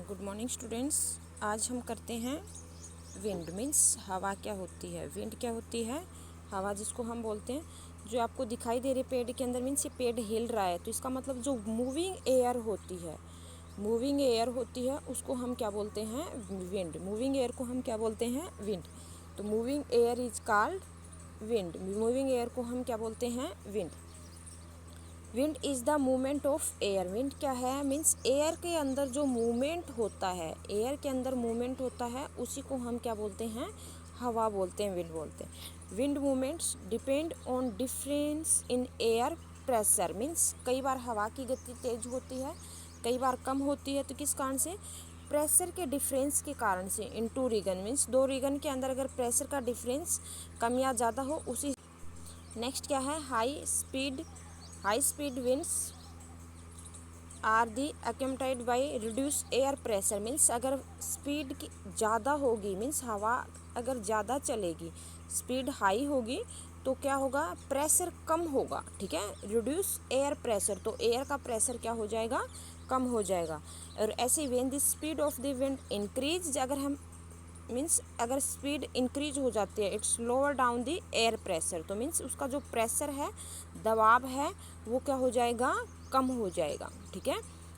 Good morning students. आज हम करते हैं विंड मीन्स हवा क्या होती है। विंड क्या होती है? हवा जिसको हम बोलते हैं, जो आपको दिखाई दे रही पेड़ के अंदर मीन्स ये पेड़ हिल रहा है, तो इसका मतलब जो मूविंग एयर होती है, मूविंग एयर होती है उसको हम क्या बोलते हैं? विंड। मूविंग एयर को हम क्या बोलते हैं? विंड। तो moving air is called wind. Moving air को हम क्या बोलते हैं? Wind. Wind is the movement of air. Wind क्या है? मीन्स एयर के अंदर जो मूवमेंट होता है, एयर के अंदर मूवमेंट होता है उसी को हम क्या बोलते हैं? हवा बोलते हैं, विंड बोलते हैं। Wind movements depend on difference in air pressure. Means कई बार हवा की गति तेज होती है, कई बार कम होती है। तो किस कारण से? प्रेशर के डिफरेंस के कारण से। इन टू रीजन मीन्स दो रीजन के अंदर अगर प्रेशर का डिफरेंस कम या ज़्यादा हो उसी। नेक्स्ट क्या है? High speed winds are the accompanied by reduce air pressure. Means अगर स्पीड की ज़्यादा होगी, मीन्स हवा अगर ज़्यादा चलेगी, स्पीड हाई होगी, तो क्या होगा? प्रेशर कम होगा। ठीक है, रिड्यूस एयर प्रेशर, तो एयर का प्रेशर क्या हो जाएगा? कम हो जाएगा। और ऐसे when the speed of the wind increase, अगर हम मीन्स अगर स्पीड इंक्रीज हो जाती है, it's lower down the air pressure, तो मीन्स उसका जो प्रेशर है, दबाव है, वो क्या हो जाएगा? कम हो जाएगा। ठीक है,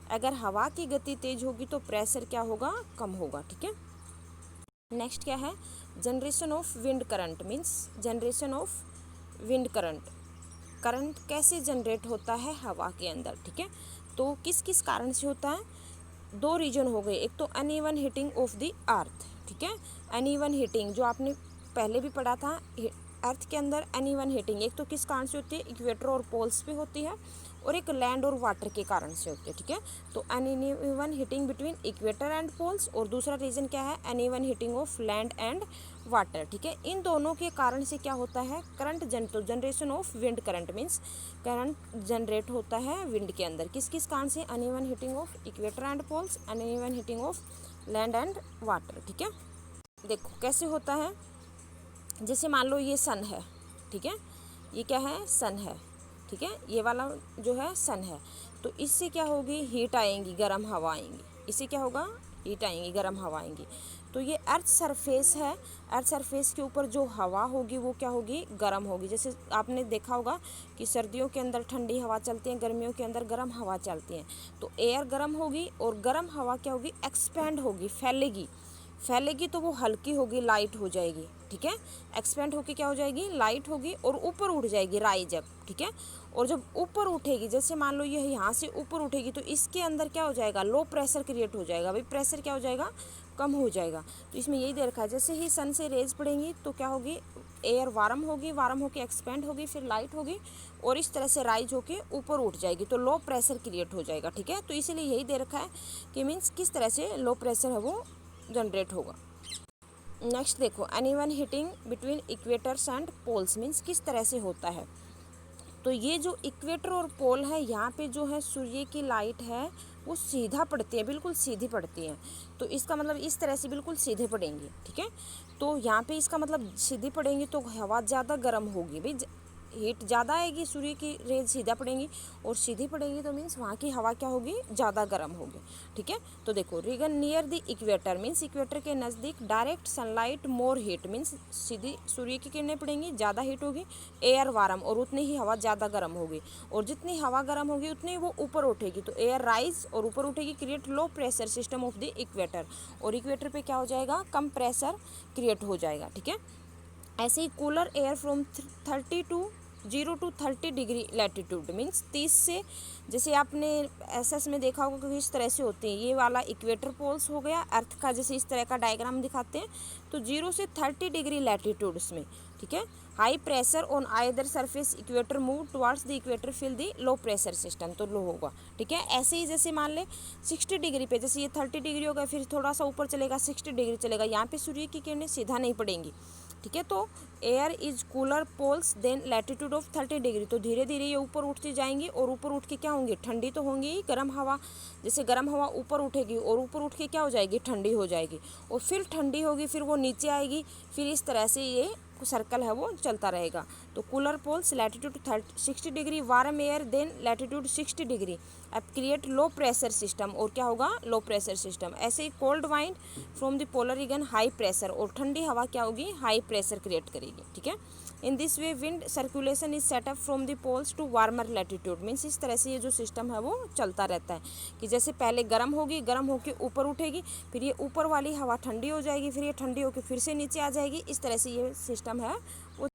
अगर हवा की गति तेज होगी तो प्रेशर क्या होगा? कम होगा। ठीक है, नेक्स्ट क्या है? Generation of wind current. Means generation of wind current. Current कैसे जनरेट होता है? हवा के अंदर। ठीक है, तो किस किस कारण से होता है? दो रीजन हो गए। एक तो uneven heating of the earth. ठीक है, अनइवन हीटिंग जो आपने पहले भी पढ़ा था, अर्थ के अंदर अनइवन हीटिंग एक तो किस कारण से होती है? इक्वेटर और पोल्स पे होती है, और एक लैंड और वाटर के कारण से होती है। ठीक है, तो uneven heating between equator and poles, और दूसरा रीजन क्या है? Uneven heating of land and water. ठीक है, इन दोनों के कारण से क्या होता है? Current generation of wind current means current generate होता है विंड के अंदर। किस किस कारण से? Uneven heating of equator and poles, uneven heating of land and water. ठीक है, देखो कैसे होता है। जैसे मान लो ये सन है, ठीक है, ये क्या है? सन है। ठीक है, ये वाला जो है सन है, तो इससे क्या होगी? हीट आएंगी, गर्म हवा आएंगी। इससे क्या होगा? हीट आएंगी, गर्म हवा आएंगी। तो ये अर्थ सरफेस है, अर्थ सरफेस के ऊपर जो हवा होगी वो क्या होगी? गर्म होगी। जैसे आपने देखा होगा कि सर्दियों के अंदर ठंडी हवा चलती है, गर्मियों के अंदर गर्म हवा चलती है। तो एयर गर्म होगी और गर्म हवा क्या होगी? एक्सपेंड होगी, फैलेगी। फैलेगी तो वो हल्की होगी, लाइट हो जाएगी। ठीक है, एक्सपेंड होगी क्या हो जाएगी? लाइट होगी, और ऊपर उठ जाएगी, राइज अप। ठीक है, और जब ऊपर उठेगी, जैसे मान लो ये यहाँ से ऊपर उठेगी, तो इसके अंदर क्या हो जाएगा? लो प्रेशर क्रिएट हो जाएगा। भाई प्रेशर क्या हो जाएगा? कम हो जाएगा। तो इसमें यही दे रखा है, जैसे ही सन से रेज पड़ेंगी तो क्या होगी? एयर वार्म होगी, वार्म होकर एक्सपेंड होगी, फिर लाइट होगी, और इस तरह से राइज होके ऊपर उठ जाएगी, तो लो प्रेशर क्रिएट हो जाएगा। ठीक है, तो इसीलिए यही दे रखा है कि मीन्स किस तरह से लो प्रेशर है वो जनरेट होगा। नेक्स्ट देखो, uneven heating between equators and poles means किस तरह से होता है। तो ये जो इक्वेटर और पोल है, यहाँ पे जो है सूर्य की लाइट है वो सीधा पड़ती है, बिल्कुल सीधी पड़ती है। तो इसका मतलब इस तरह से बिल्कुल सीधे पड़ेंगी। ठीक है, तो यहाँ पे इसका मतलब सीधी पड़ेंगी तो हवा ज़्यादा गर्म होगी। भाई हीट ज़्यादा आएगी, सूर्य की रेज सीधा पड़ेंगी, और सीधी पड़ेंगी तो मीन्स वहाँ की हवा क्या होगी? ज़्यादा गर्म होगी। ठीक है, तो देखो, region near the equator means equator के नज़दीक direct sunlight more heat means सीधी सूर्य की किरणें पड़ेंगी, ज़्यादा हीट होगी, एयर वार्म, और उतनी ही हवा ज़्यादा गर्म होगी, और जितनी हवा गर्म होगी उतनी वो ऊपर उठेगी, तो एयर राइज और ऊपर उठेगी, create low pressure system of the equator, और इक्वेटर पे क्या हो जाएगा? कम प्रेशर क्रिएट हो जाएगा। ठीक है, ऐसे ही cooler air from 0 to 30 degree latitude means 30 से, जैसे आपने एसएस में देखा होगा कि इस तरह से होते हैं, ये वाला इक्वेटर पोल्स हो गया अर्थ का, जैसे इस तरह का डायग्राम दिखाते हैं, तो 0 से 30 डिग्री लैटिट्यूड्स में। ठीक है, high pressure on either surface equator move towards the equator fill the low pressure system, तो लो होगा। ठीक है, ऐसे ही जैसे मान ले 60 डिग्री पे, जैसे ये 30 डिग्री होगा, फिर थोड़ा सा ऊपर चलेगा, 60 डिग्री चलेगा, यहाँ पे सूर्य की किरणें सीधा नहीं पड़ेंगी। ठीक है, तो air is cooler poles then latitude of 30 degree, तो धीरे धीरे ये ऊपर उठती जाएंगी, और ऊपर उठ के क्या होंगी? ठंडी तो होंगी ही, गर्म हवा, जैसे गर्म हवा ऊपर उठेगी और ऊपर उठ के क्या हो जाएगी? ठंडी हो जाएगी, और फिर ठंडी होगी, फिर वो नीचे आएगी, फिर इस तरह से ये सर्कल है वो चलता रहेगा। तो cooler poles latitude 60 degree, warm air than latitude 60 degree, अब क्रिएट लो प्रेशर सिस्टम, और क्या होगा, लो प्रेशर सिस्टम। ऐसे ही cold wind from the polar region high pressure, और ठंडी हवा क्या होगी, हाई प्रेशर क्रिएट करेगी, ठीक है। In this way wind circulation is set up from the poles to warmer latitude, means इस तरह से ये जो सिस्टम है वो चलता रहता है कि जैसे पहले गर्म होगी, गर्म होकर ऊपर उठेगी, फिर ये ऊपर वाली हवा ठंडी हो जाएगी, फिर ये ठंडी होकर फिर से नीचे आ जाएगी, इस तरह से ये सिस्टम है वो